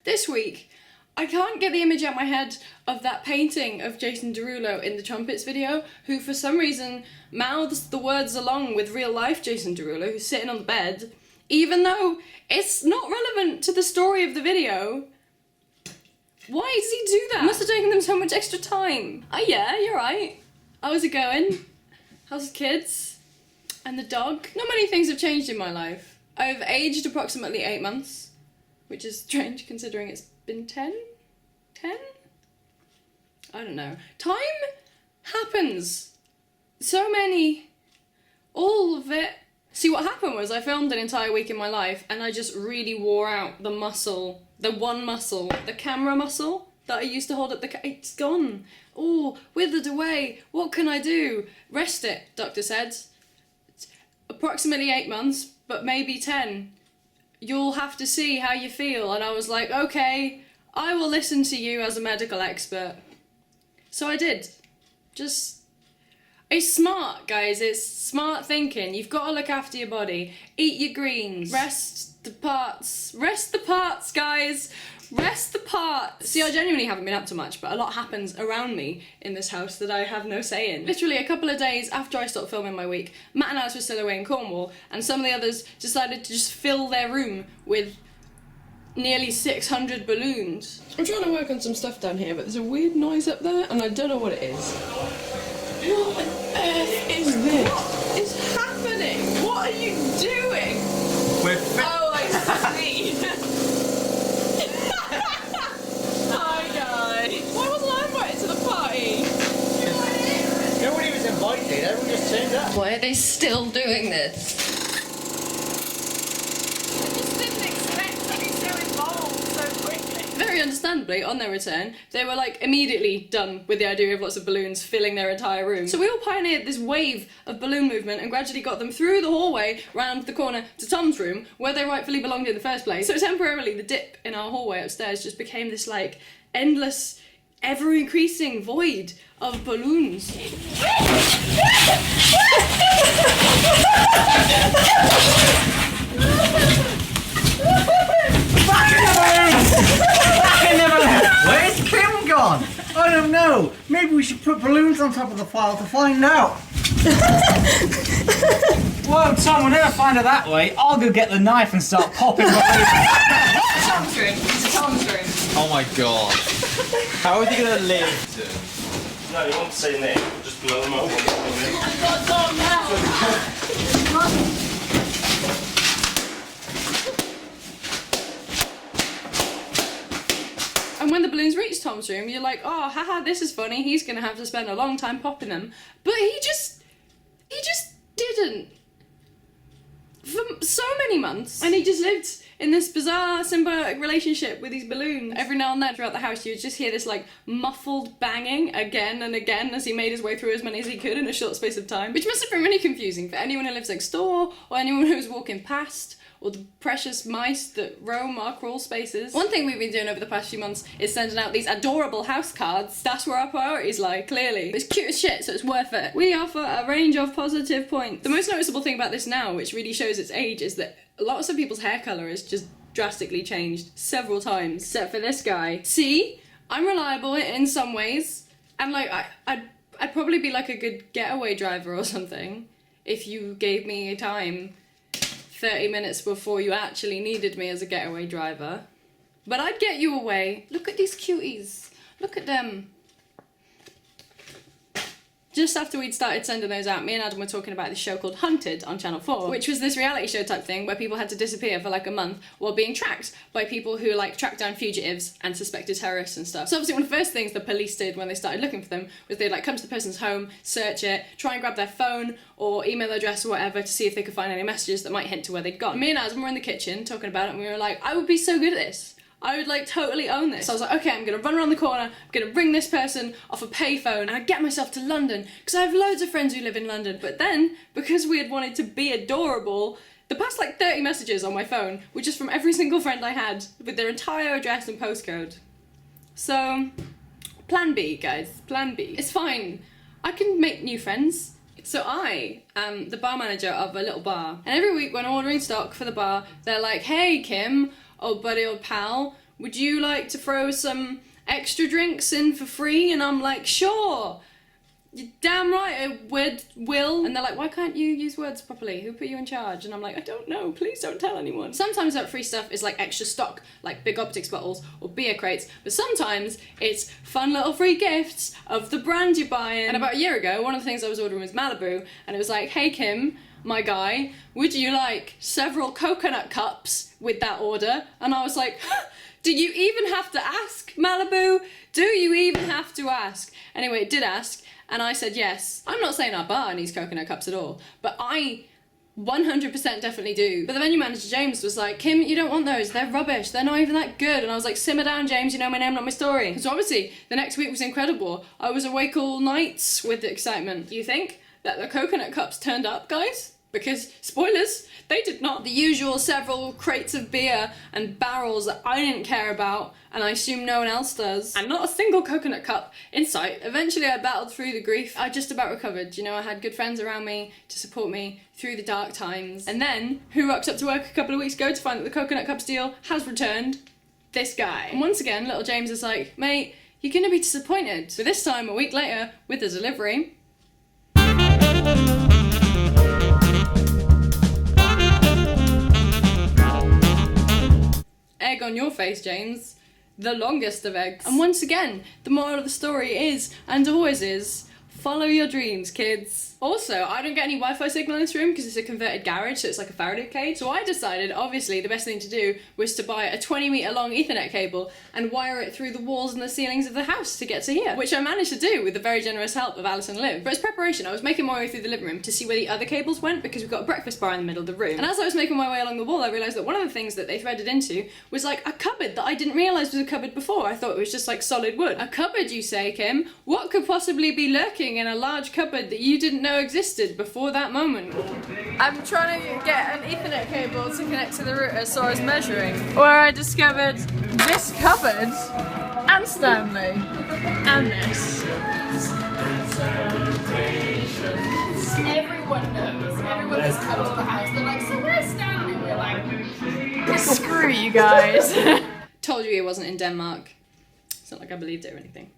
This week, I can't get the image out of my head of that painting of Jason Derulo in the Trumpets video, who for some reason mouths the words along with real life Jason Derulo, who's sitting on the bed, even though it's not relevant to the story of the video. Why does he do that? It must have taken them so much extra time. Oh yeah, you're right. How's it going? How's the kids? And the dog? Not many things have changed in my life. I've aged approximately 8 months, which is strange considering it's been 10? 10? I don't know. Time happens. So many. All of it. See, what happened was I filmed an entire week in my life and I just really wore out the muscle, the one muscle, the camera muscle that I used to hold up the it's gone. Oh, withered away. What can I do? Rest it, doctor said. Approximately 8 months, but maybe 10. You'll have to see how you feel. And I was like, okay, I will listen to you as a medical expert. So I did. It's smart, guys. It's smart thinking. You've got to look after your body. Eat your greens. Rest the parts. Rest the parts, guys. Rest the parts. See, I genuinely haven't been up to much, but a lot happens around me in this house that I have no say in. Literally a couple of days after I stopped filming my week, Matt and Alice were still away in Cornwall, and some of the others decided to just fill their room with nearly 600 balloons. I'm trying to work on some stuff down here, but there's a weird noise up there, and I don't know what it is. What on earth is this? What is happening? What are you doing? Oh, I see. Hi, guys. Why wasn't I invited to the party? Nobody was invited, everyone just turned up. Why are they still doing this? Very understandably, on their return, they were like immediately done with the idea of lots of balloons filling their entire room. So we all pioneered this wave of balloon movement and gradually got them through the hallway, round the corner to Tom's room, where they rightfully belonged in the first place. So temporarily, the dip in our hallway upstairs just became this like endless, ever-increasing void of balloons. Where's Kim gone? I don't know. Maybe we should put balloons on top of the file to find out. Well, Tom, we'll never find her that way. I'll go get the knife and start popping balloons. Tom's room. It's Tom's room. Oh my god. How are they going to live? No, you won't say name. Just blow them up. I've got Tom now. And when the balloons reach Tom's room, you're like, oh, haha, this is funny. He's gonna have to spend a long time popping them. But he just didn't. For so many months. And he just lived in this bizarre symbiotic relationship with these balloons. Every now and then throughout the house, you would just hear this like muffled banging again and again as he made his way through as many as he could in a short space of time. Which must have been really confusing for anyone who lives next door or anyone who's walking past, or the precious mice that roam our crawl spaces. One thing we've been doing over the past few months is sending out these adorable house cards. That's where our priorities lie, clearly. It's cute as shit, so it's worth it. We offer a range of positive points. The most noticeable thing about this now, which really shows its age, is that lots of people's hair colour has just drastically changed several times, except for this guy. See? I'm reliable in some ways, and like, I'd probably be like a good getaway driver or something if you gave me time 30 minutes before you actually needed me as a getaway driver. But I'd get you away. Look at these cuties. Look at them. Just after we'd started sending those out, me and Adam were talking about this show called Hunted on Channel 4, which was this reality show type thing where people had to disappear for like a month while being tracked by people who like tracked down fugitives and suspected terrorists and stuff. So obviously one of the first things the police did when they started looking for them was they'd like come to the person's home, search it, try and grab their phone or email address or whatever to see if they could find any messages that might hint to where they'd gone. Me and Adam were in the kitchen talking about it and we were like, I would be so good at this. I would like totally own this. So I was like, okay, I'm gonna run around the corner, I'm gonna ring this person off a payphone and I get myself to London because I have loads of friends who live in London. But then, because we had wanted to be adorable, the past like 30 messages on my phone were just from every single friend I had with their entire address and postcode. So, plan B, guys, plan B. It's fine. I can make new friends. So I am the bar manager of a little bar. And every week when I'm ordering stock for the bar, they're like, hey, Kim, oh buddy, old pal, would you like to throw some extra drinks in for free? And I'm like, sure. You're damn right I will. And they're like, why can't you use words properly? Who put you in charge? And I'm like, I don't know, please don't tell anyone. Sometimes that free stuff is like extra stock, like big optics bottles or beer crates, but sometimes it's fun little free gifts of the brand you're buying. And about a year ago, one of the things I was ordering was Malibu, and it was like, hey Kim, my guy, would you like several coconut cups with that order? And I was like, do you even have to ask, Malibu? Do you even have to ask? Anyway, it did ask, and I said yes. I'm not saying our bar needs coconut cups at all, but I 100% definitely do. But the venue manager, James, was like, Kim, you don't want those. They're rubbish. They're not even that good. And I was like, simmer down, James. You know my name, not my story. So obviously, the next week was incredible. I was awake all nights with the excitement. Do you think that the coconut cups turned up, guys? Because, spoilers, they did not. The usual several crates of beer and barrels that I didn't care about, and I assume no one else does, and not a single coconut cup in sight. Eventually I battled through the grief. I just about recovered. You know, I had good friends around me to support me through the dark times. And then, who rocked up to work a couple of weeks ago to find that the coconut cups deal has returned? This guy. And once again, little James is like, mate, you're gonna be disappointed. But this time, a week later, with the delivery, egg on your face, James. The longest of eggs. And once again, the moral of the story is, and always is, follow your dreams, kids. Also, I don't get any Wi-Fi signal in this room because it's a converted garage, so it's like a Faraday cage. So I decided, obviously, the best thing to do was to buy a 20-metre long Ethernet cable and wire it through the walls and the ceilings of the house to get to here, which I managed to do with the very generous help of Alice and Liv. But as preparation, I was making my way through the living room to see where the other cables went because we've got a breakfast bar in the middle of the room. And as I was making my way along the wall, I realised that one of the things that they threaded into was like a cupboard that I didn't realise was a cupboard before. I thought it was just like solid wood. A cupboard, you say, Kim? What could possibly be lurking in a large cupboard that you didn't know existed before that moment? I'm trying to get an Ethernet cable to connect to the router, so I was measuring, where I discovered this cupboard and Stanley and this. Everyone knows. Everyone that's come to the house. They're like, so where's Stanley? We're like, screw you guys. Told you he wasn't in Denmark. It's not like I believed it or anything.